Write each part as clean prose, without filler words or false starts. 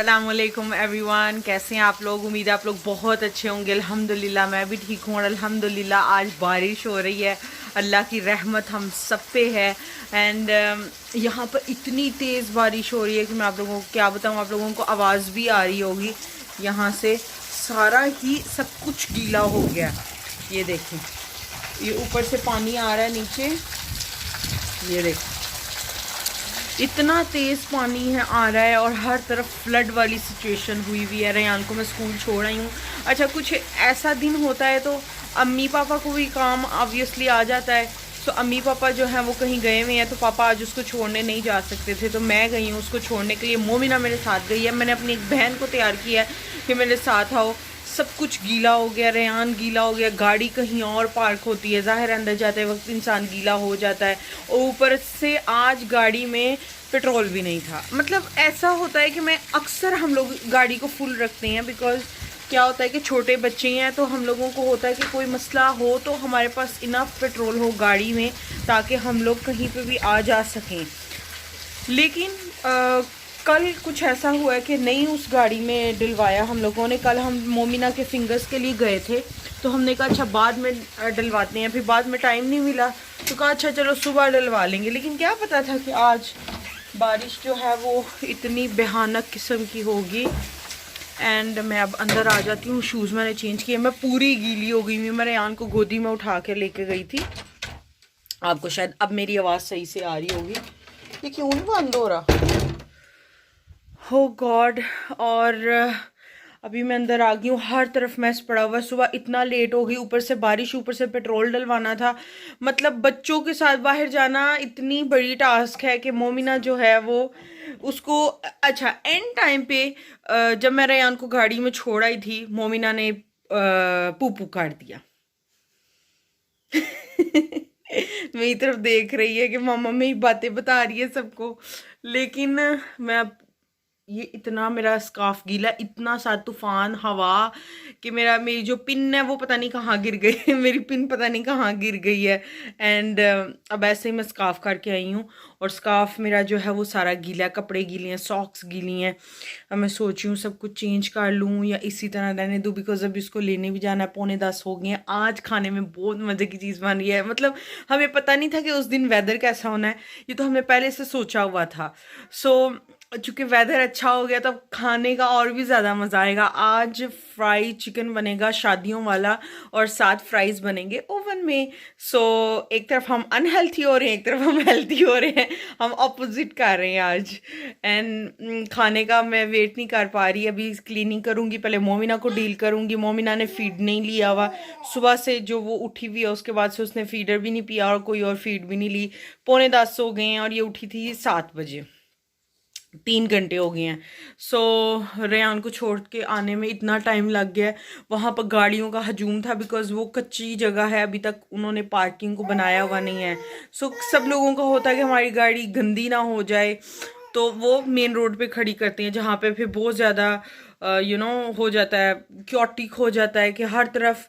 अस्सलामुअलैकुम एवरीवन, कैसे हैं आप लोग। उम्मीद है आप लोग बहुत अच्छे होंगे। अल्हम्दुलिल्लाह मैं भी ठीक हूँ और अल्हम्दुलिल्लाह आज बारिश हो रही है। अल्लाह की रहमत हम सब पे है। एंड यहाँ पर इतनी तेज़ बारिश हो रही है कि मैं आप लोगों को क्या बताऊँ। आप लोगों को आवाज़ भी आ रही होगी। यहाँ से सारा ही सब कुछ गीला हो गया। ये देखें, ये ऊपर से पानी आ रहा है नीचे, ये देखें इतना तेज़ पानी है आ रहा है और हर तरफ फ्लड वाली सिचुएशन हुई हुई है। रेयान को मैं स्कूल छोड़ आई हूँ। अच्छा, कुछ ऐसा दिन होता है तो अम्मी पापा को भी काम ऑब्वियसली आ जाता है। तो अम्मी पापा जो है वो कहीं गए हुए हैं तो पापा आज उसको छोड़ने नहीं जा सकते थे, तो मैं गई हूँ उसको छोड़ने के लिए। मोमिना मेरे साथ गई है। मैंने अपनी एक बहन को तैयार किया है कि मेरे साथ आओ। सब कुछ गीला हो गया, रेहान गीला हो गया, गाड़ी कहीं और पार्क होती है, ज़ाहिर अंदर जाते वक्त इंसान गीला हो जाता है। और ऊपर से आज गाड़ी में पेट्रोल भी नहीं था। मतलब ऐसा होता है कि मैं अक्सर हम लोग गाड़ी को फुल रखते हैं, बिकॉज़ क्या होता है कि छोटे बच्चे हैं तो हम लोगों को होता है कि कोई मसला हो तो हमारे पास इनफ पेट्रोल हो गाड़ी में ताकि हम लोग कहीं पे भी आ जा सकें। लेकिन कल कुछ ऐसा हुआ है कि नहीं उस गाड़ी में डलवाया हम लोगों ने। कल हम मोमिना के फिंगर्स के लिए गए थे तो हमने कहा अच्छा बाद में डलवाते हैं, फिर बाद में टाइम नहीं मिला तो कहा अच्छा चलो सुबह डलवा लेंगे। लेकिन क्या पता था कि आज बारिश जो है वो इतनी भयानक किस्म की होगी। एंड मैं अब अंदर आ जाती हूँ। शूज़ मैंने चेंज किए, मैं पूरी गीली हो गई हूँ। मैं रेयान को गोदी में उठा के लेके गई थी। आपको शायद अब मेरी आवाज़ सही से आ रही होगी। ये क्यों नहीं बंद हो रहा, हो गॉड। और अभी मैं अंदर आ गई हूँ। हर तरफ मैस पड़ा हुआ। सुबह इतना लेट हो गई, ऊपर से बारिश, ऊपर से पेट्रोल डलवाना था। मतलब बच्चों के साथ बाहर जाना इतनी बड़ी टास्क है कि मोमिना जो है वो उसको अच्छा एंड टाइम पे जब मैं रेयान को गाड़ी में छोड़ आई थी मोमिना ने पूपू काट दिया। मेरी तरफ देख रही है कि मामा मेरी बातें बता रही है सबको। लेकिन मैं अब ये इतना मेरा स्कार्फ गीला, इतना सा तूफान हवा कि मेरी जो पिन है वो पता नहीं कहाँ गिर गई है। मेरी पिन पता नहीं कहाँ गिर गई है। एंड अब ऐसे ही मैं स्कार्फ करके आई हूँ और स्कार्फ मेरा जो है वो सारा गीला है, कपड़े गीले हैं, सॉक्स गीली हैं। अब मैं सोच रही हूँ सब कुछ चेंज कर लूँ या इसी तरह रहने दूँ, बिकॉज अभी उसको लेने भी जाना है। 9:45 हो गए हैं। आज खाने में बहुत मज़े की चीज़ बन रही है। मतलब हमें पता नहीं था कि उस दिन वेदर कैसा होना है, ये तो हमने पहले से सोचा हुआ था। सो चूँकि वेदर अच्छा हो गया तब खाने का और भी ज़्यादा मज़ा आएगा। आज फ्राई चिकन बनेगा शादियों वाला और 7 फ्राइज़ बनेंगे ओवन में। सो एक तरफ हम अनहेल्थी हो रहे हैं, एक तरफ हम हेल्थी हो रहे हैं। हम अपोजिट कर रहे हैं आज। एंड खाने का मैं वेट नहीं कर पा रही। अभी क्लीनिंग करूँगी, पहले मोमिना को डील करूँगी। मोमिना ने फीड नहीं लिया हुआ सुबह से, जो वो उठी हुई है उसके बाद से उसने फीडर भी नहीं पिया और कोई और फीड भी नहीं ली। 9:45 हो गए हैं और ये उठी थी 7 बजे। 3 घंटे हो गए हैं। सो रेयान को छोड़ के आने में इतना टाइम लग गया है। वहाँ पर गाड़ियों का हजूम था, बिकॉज वो कच्ची जगह है, अभी तक उन्होंने पार्किंग को बनाया हुआ नहीं है। सो सब लोगों का होता है कि हमारी गाड़ी गंदी ना हो जाए तो वो मेन रोड पे खड़ी करते हैं, जहाँ पे फिर बहुत ज़्यादा हो जाता है, क्योटिक हो जाता है कि हर तरफ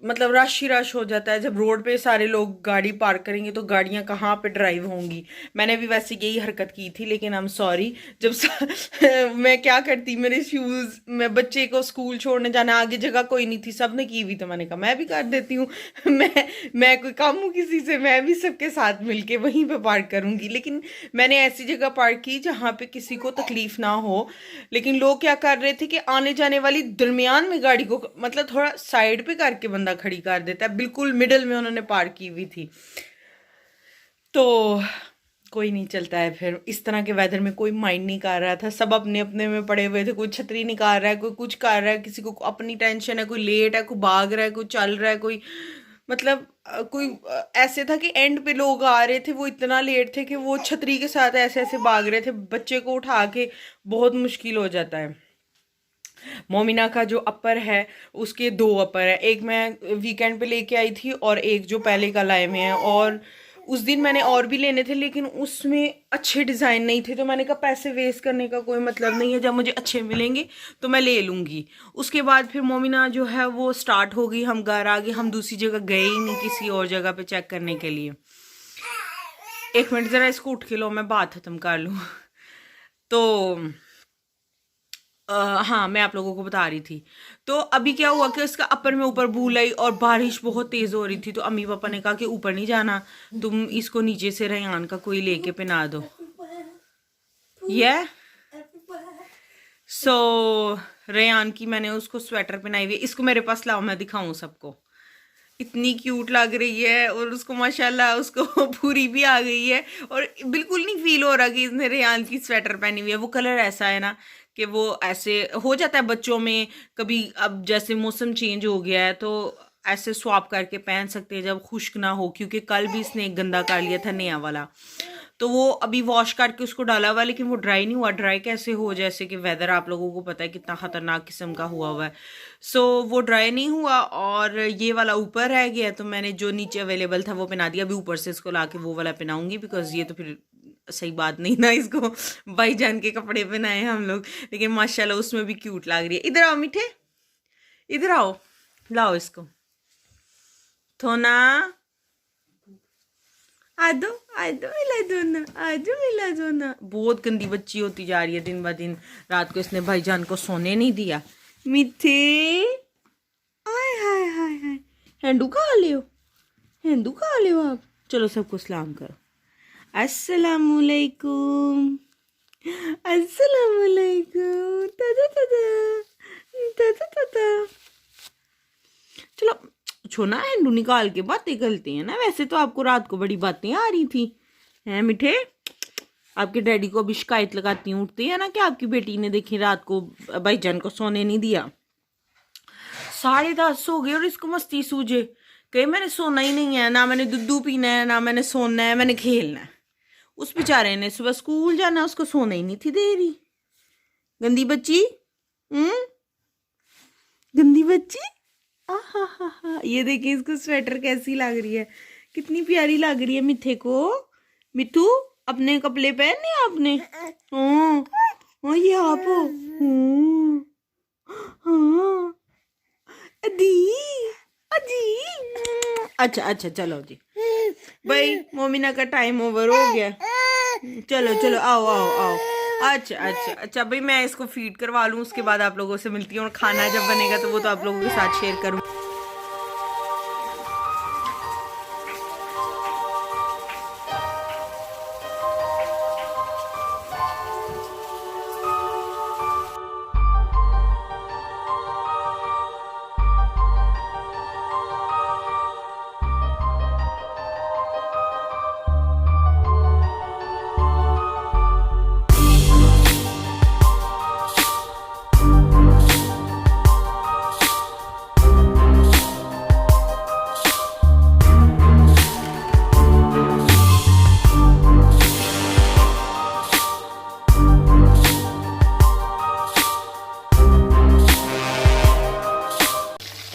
मतलब रश ही रश हो जाता है। जब रोड पे सारे लोग गाड़ी पार्क करेंगे तो गाड़ियां कहाँ पे ड्राइव होंगी। मैंने भी वैसे यही हरकत की थी, लेकिन आई एम सॉरी। जब मैं क्या करती, मेरे शूज़, मैं बच्चे को स्कूल छोड़ने जाना, आगे जगह कोई नहीं थी, सबने की हुई, तो मैंने कहा मैं भी कर देती हूँ। मैं कोई कम हूँ किसी से, मैं भी सबके साथ मिलके वहीं पे पार्क करूँगी। लेकिन मैंने ऐसी जगह पार्क की जहाँ पे किसी को तकलीफ ना हो। लेकिन लोग क्या कर रहे थे कि आने जाने वाली दरमियान में गाड़ी को मतलब थोड़ा साइड पे करके बंदा खड़ी कर देता है। बिल्कुल मिडल में उन्होंने पार्क की हुई थी। तो कोई नहीं चलता है फिर इस तरह के वेदर में, कोई माइंड नहीं कर रहा था। सब अपने अपने में पड़े हुए थे। कोई छतरी निकाल रहा है, कोई कुछ कर रहा है, किसी को अपनी टेंशन है, कोई लेट है, कोई भाग रहा है, कोई चल रहा है, कोई मतलब कोई ऐसे था कि एंड पे लोग आ रहे थे वो इतना लेट थे कि वो छतरी के साथ ऐसे ऐसे भाग रहे थे। बच्चे को उठा के बहुत मुश्किल हो जाता है। मोमिना का जो अपर है उसके 2 अपर है, एक मैं वीकेंड पे लेके आई थी और एक जो पहले कल आए हुए हैं। और उस दिन मैंने और भी लेने थे लेकिन उसमें अच्छे डिज़ाइन नहीं थे, तो मैंने कहा पैसे वेस्ट करने का कोई मतलब नहीं है, जब मुझे अच्छे मिलेंगे तो मैं ले लूँगी। उसके बाद फिर मोमिना जो है वो स्टार्ट हो गई, हम घर आ गए, हम दूसरी जगह गए ही नहीं किसी और जगह पे चेक करने के लिए। 1 मिनट ज़रा इसको उठ के लो, मैं बात ख़त्म कर लूँ। तो हाँ, मैं आप लोगों को बता रही थी। तो अभी क्या हुआ कि उसका अपर में ऊपर भूल आई और बारिश बहुत तेज हो रही थी, तो अम्मी पापा ने कहा कि ऊपर नहीं जाना, तुम इसको नीचे से रेहान का कोई लेके पहना दो। ये सो रेहान की मैंने उसको स्वेटर पहनाई हुई है। इसको मेरे पास लाओ, मैं दिखाऊं सबको। इतनी क्यूट लग रही है और उसको माशाल्लाह उसको पूरी भी आ गई है और बिल्कुल नहीं फील हो रहा कि इसने रेहान की स्वेटर पहनी हुई है। वो कलर ऐसा है ना कि वो ऐसे हो जाता है बच्चों में कभी, अब जैसे मौसम चेंज हो गया है तो ऐसे स्वैप करके पहन सकते हैं जब खुश्क ना हो, क्योंकि कल भी इसने एक गंदा कर लिया था नया वाला। तो वो अभी वॉश करके उसको डाला हुआ, लेकिन वो ड्राई नहीं हुआ। ड्राई कैसे हो, जैसे कि वेदर आप लोगों को पता है कितना खतरनाक किस्म का हुआ हुआ है। सो वो ड्राई नहीं हुआ और ये वाला ऊपर रह गया, तो मैंने जो नीचे अवेलेबल था वो पहना दिया। अभी ऊपर से इसको लाके वो वाला पहनाऊंगी, बिकॉज ये तो फिर सही बात नहीं ना, इसको भाईजान के कपड़े पहनाए हम लोग। लेकिन माशाल्लाह उसमें भी क्यूट लग रही है। इधर आओ मीठे, इधर आओ, लाओ इसको थोना, आदो आदो मिला दो ना, आजो मिला दो ना। बहुत गंदी बच्ची होती जा रही है दिन ब दिन। रात को इसने भाईजान को सोने नहीं दिया। मीठे, हाय हाय हाय हाय, हेंडू खा लियो, हेंडू खा लियो आप। चलो सबको सलाम करो, अस्सलामुअलैकुम, अस्सलामुअलैकुम, ताता ताता, ताता ताता। चलो छोना, हेंडू निकाल के बातें करते हैं ना। वैसे तो आपको रात को बड़ी बातें आ रही थी हैं मीठे। आपके डैडी को अभी शिकायत लगाती हूँ, उठती है ना कि आपकी बेटी ने देखी रात को भाईजान को सोने नहीं दिया। 10:30 हो गए और इसको मस्ती सूझे कहीं मैंने सोना ही नहीं है, ना मैंने दूध पीना है, ना मैंने सोना है, मैंने खेलना है। उस बेचारे ने सुबह स्कूल जाना, उसको सोना ही नहीं थी दे रही। गंदी बच्ची, गंदी बच्ची। आहा हा हा, ये देखिए इसको स्वेटर कैसी लग रही है, कितनी प्यारी लग रही है मिठे को। मिठू अपने कपड़े पहने आपने? हाँ ये आप हो। हाँ अदी, अदी। अच्छा अच्छा चलो जी भाई, मोमिना का टाइम ओवर हो गया। चलो चलो आओ आओ आओ। अच्छा अच्छा अच्छा भाई, मैं इसको फीड करवा लूँ, उसके बाद आप लोगों से मिलती हूँ। और खाना जब बनेगा तो वो तो आप लोगों के साथ शेयर करूँ।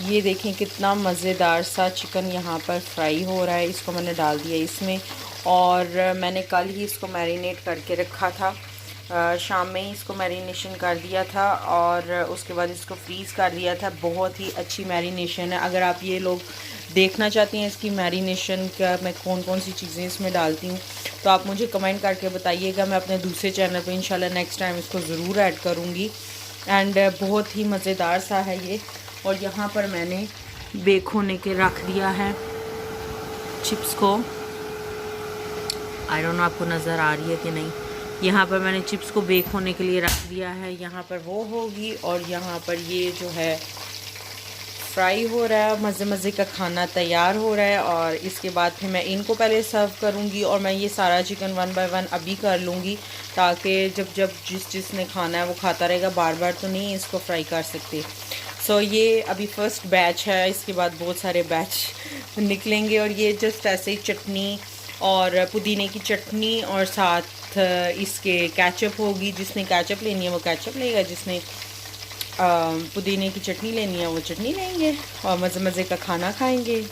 ये देखें कितना मज़ेदार सा चिकन यहाँ पर फ्राई हो रहा है। इसको मैंने डाल दिया इसमें, और मैंने कल ही इसको मैरिनेट करके रखा था। शाम में ही इसको मैरिनेशन कर दिया था और उसके बाद इसको फ्रीज़ कर दिया था। बहुत ही अच्छी मैरिनेशन है। अगर आप ये लोग देखना चाहती हैं इसकी मैरिनेशन का मैं कौन कौन सी चीज़ें इसमें डालती हूँ, तो आप मुझे कमेंट करके बताइएगा। मैं अपने दूसरे चैनल पे इंशाल्लाह नेक्स्ट टाइम इसको ज़रूर ऐड करूँगी। एंड बहुत ही मज़ेदार सा है ये। और यहाँ पर मैंने बेक होने के रख दिया है चिप्स को। आई डोंट नो आपको नज़र आ रही है कि नहीं। यहाँ पर मैंने चिप्स को बेक होने के लिए रख दिया है। यहाँ पर वो होगी और यहाँ पर ये जो है फ्राई हो रहा है। मज़े मज़े का खाना तैयार हो रहा है। और इसके बाद फिर मैं इनको पहले सर्व करूँगी और मैं ये सारा चिकन 1 बाय 1 अभी कर लूँगी, ताकि जब जब जिसने खाना है वो खाता रहेगा। बार बार तो नहीं इसको फ्राई कर सकते। सो ये अभी फर्स्ट बैच है, इसके बाद बहुत सारे बैच निकलेंगे। और ये जस्ट ऐसे ही चटनी और पुदीने की चटनी और साथ इसके केचप होगी। जिसने केचप लेनी है वो केचप लेगा, जिसने पुदीने की चटनी लेनी है वो चटनी लेंगे और मज़े मज़े का खाना खाएंगे।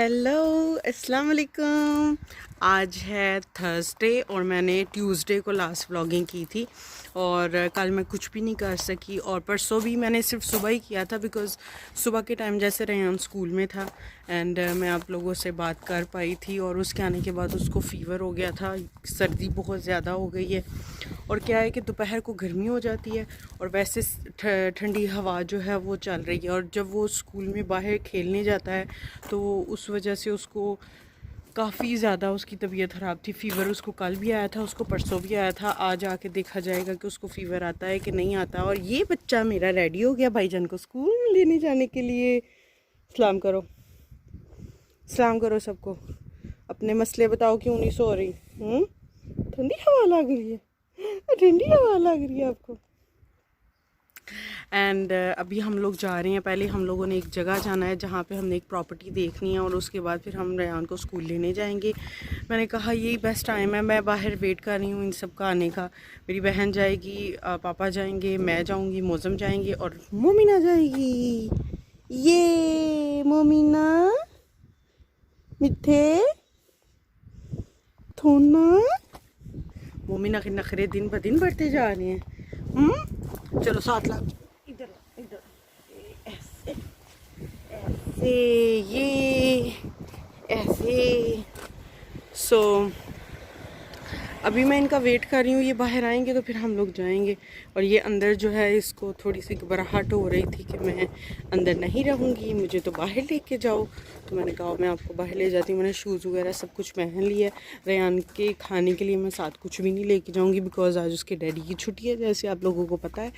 हेलो, अस्सलाम वालेकुम। आज है थर्सडे और मैंने ट्यूसडे को लास्ट व्लॉगिंग की थी और कल मैं कुछ भी नहीं कर सकी और परसों भी मैंने सिर्फ सुबह ही किया था बिकॉज़ सुबह के टाइम जैसे रेहान स्कूल में था एंड मैं आप लोगों से बात कर पाई थी और उसके आने के बाद उसको फ़ीवर हो गया था, सर्दी बहुत ज़्यादा हो गई है और क्या है कि दोपहर को गर्मी हो जाती है और वैसे ठंडी हवा जो है वो चल रही है और जब वो स्कूल में बाहर खेलने जाता है तो उस वजह से उसको काफ़ी ज़्यादा उसकी तबीयत ख़राब थी। फ़ीवर उसको कल भी आया था, उसको परसों भी आया था। आज आके देखा जाएगा कि उसको फ़ीवर आता है कि नहीं आता। और ये बच्चा मेरा रेडी हो गया भाईजान को स्कूल में लेने जाने के लिए। सलाम करो, सलाम करो सबको। अपने मसले बताओ, क्यों नहीं सो रही? ठंडी हवा लग रही है, ठंडी हवा लग रही है आपको। एंड अभी हम लोग जा रहे हैं। पहले हम लोगों ने एक जगह जाना है जहाँ पे हमने एक प्रॉपर्टी देखनी है और उसके बाद फिर हम रेहान को स्कूल लेने जाएंगे। मैंने कहा यही बेस्ट टाइम है, मैं बाहर वेट कर रही हूँ इन सब का आने का। मेरी बहन जाएगी, पापा जाएंगे, मैं जाऊँगी, मौसम जाएंगे और मोमिना जाएगी। ये मोमिना मिठे थोना, मोमिना के नखरे दिन ब दिन बढ़ते जा रहे हैं। चलो 7 लाख इधर इधर, ऐसे ऐसे, ये ऐसे। सो अभी मैं इनका वेट कर रही हूँ, ये बाहर आएंगे तो फिर हम लोग जाएंगे। और ये अंदर जो है इसको थोड़ी सी घबराहट हो रही थी कि मैं अंदर नहीं रहूँगी, मुझे तो बाहर लेके जाओ। तो मैंने कहा मैं आपको बाहर ले जाती हूँ। मैंने शूज़ वगैरह सब कुछ पहन लिया। रेहान के खाने के लिए मैं साथ कुछ भी नहीं लेके जाऊँगी बिकॉज़ आज उसके डैडी की छुट्टी है, जैसे आप लोगों को पता है।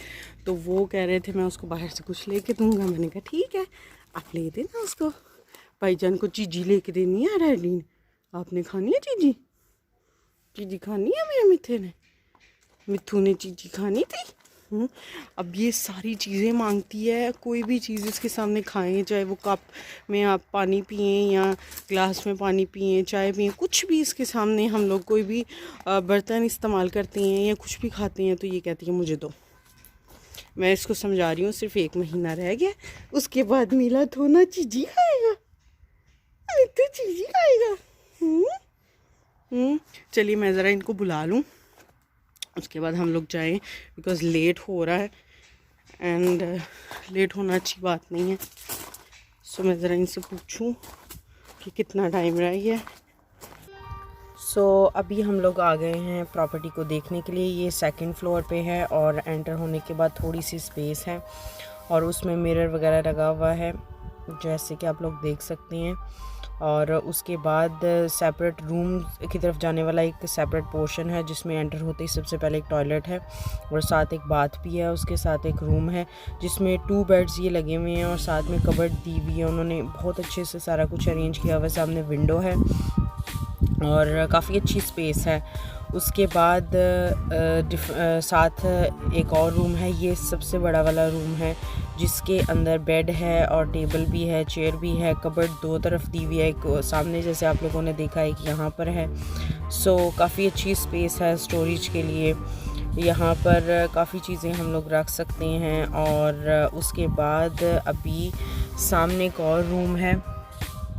तो वो कह रहे थे मैं उसको बाहर से कुछ लेके दूँगा। मैंने कहा ठीक है, आप ले देना उसको। भाईजान को चीज़ी लेके देनी है डैडी ने। आपने खानी है चीज़ी? चीज़ी खानी है मेरे मिठे ने? मिठू ने चीज़ी खानी थी। अब ये सारी चीज़ें मांगती है। कोई भी चीज़ इसके सामने खाएं, चाहे वो कप में आप पानी पिएं या ग्लास में पानी पिएं, चाय पिएं, कुछ भी इसके सामने हम लोग कोई भी बर्तन इस्तेमाल करते हैं या कुछ भी खाते हैं तो ये कहती है मुझे दो। मैं इसको समझा रही हूँ, सिर्फ 1 महीना रह गया, उसके बाद मिला थोड़ा चीज़ी खाएगा, तो चीज़ी खाएगा। चलिए मैं ज़रा इनको बुला लूँ, उसके बाद हम लोग जाएं बिकॉज़ लेट हो रहा है एंड लेट होना अच्छी बात नहीं है। सो मैं ज़रा इनसे पूछूं कि कितना टाइम रह गया। सो अभी हम लोग आ गए हैं प्रॉपर्टी को देखने के लिए। ये 2nd फ्लोर पे है और एंटर होने के बाद थोड़ी सी स्पेस है और उसमें मिरर वगैरह लगा हुआ है जैसे कि आप लोग देख सकते हैं। और उसके बाद सेपरेट रूम की तरफ जाने वाला एक सेपरेट पोर्शन है जिसमें एंटर होते ही सबसे पहले एक टॉयलेट है और साथ एक बाथ भी है। उसके साथ एक रूम है जिसमें 2 बेड्स ये लगे हुए हैं और साथ में कबर्ड दी हुई है। उन्होंने बहुत अच्छे से सारा कुछ अरेंज किया हुआ। सामने विंडो है और काफ़ी अच्छी स्पेस है। उसके बाद साथ एक और रूम है, ये सबसे बड़ा वाला रूम है जिसके अंदर बेड है और टेबल भी है, चेयर भी है, कबर्ड 2 तरफ दी हुई है। एक सामने जैसे आप लोगों ने देखा है कि यहाँ पर है। सो काफ़ी अच्छी स्पेस है स्टोरेज के लिए। यहाँ पर काफ़ी चीज़ें हम लोग रख सकते हैं। और उसके बाद अभी सामने एक और रूम है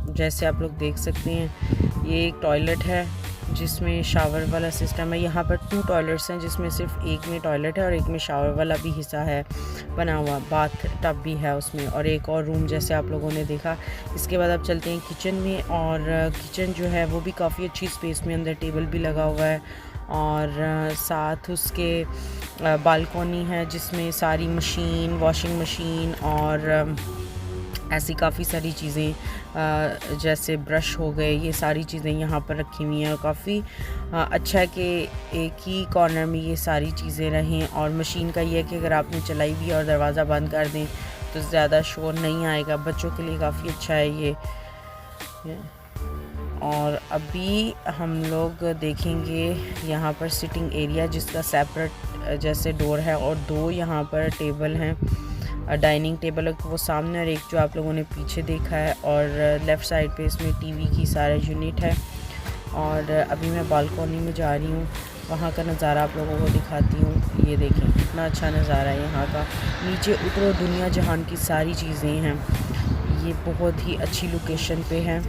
जैसे आप लोग देख सकते हैं। ये एक टॉयलेट है जिसमें शावर वाला सिस्टम है। यहाँ पर 2 टॉयलेट्स हैं जिसमें सिर्फ एक में टॉयलेट है और एक में शावर वाला भी हिस्सा है बना हुआ, बाथ टब भी है उसमें। और एक और रूम जैसे आप लोगों ने देखा। इसके बाद आप चलते हैं किचन में और किचन जो है वो भी काफ़ी अच्छी स्पेस में, अंदर टेबल भी लगा हुआ है और साथ उसके बालकोनी है जिसमें सारी मशीन, वॉशिंग मशीन और ऐसी काफ़ी सारी चीज़ें जैसे ब्रश हो गए, ये सारी चीज़ें यहाँ पर रखी हुई हैं। और काफ़ी अच्छा है कि एक ही कॉर्नर में ये सारी चीज़ें रहें। और मशीन का ये है कि अगर आपने चलाई भी और दरवाज़ा बंद कर दें तो ज़्यादा शोर नहीं आएगा। बच्चों के लिए काफ़ी अच्छा है ये। और अभी हम लोग देखेंगे यहाँ पर सिटिंग एरिया जिसका सेपरेट जैसे डोर है और 2 यहाँ पर टेबल हैं। डाइनिंग टेबल है वो सामने और एक जो आप लोगों ने पीछे देखा है। और लेफ़्ट साइड पे इसमें टीवी की सारा यूनिट है। और अभी मैं बालकोनी में जा रही हूँ, वहाँ का नज़ारा आप लोगों को दिखाती हूँ। ये देखें कितना अच्छा नज़ारा है यहाँ का। नीचे उतरो, दुनिया जहान की सारी चीज़ें हैं। ये बहुत ही अच्छी लोकेशन पे है।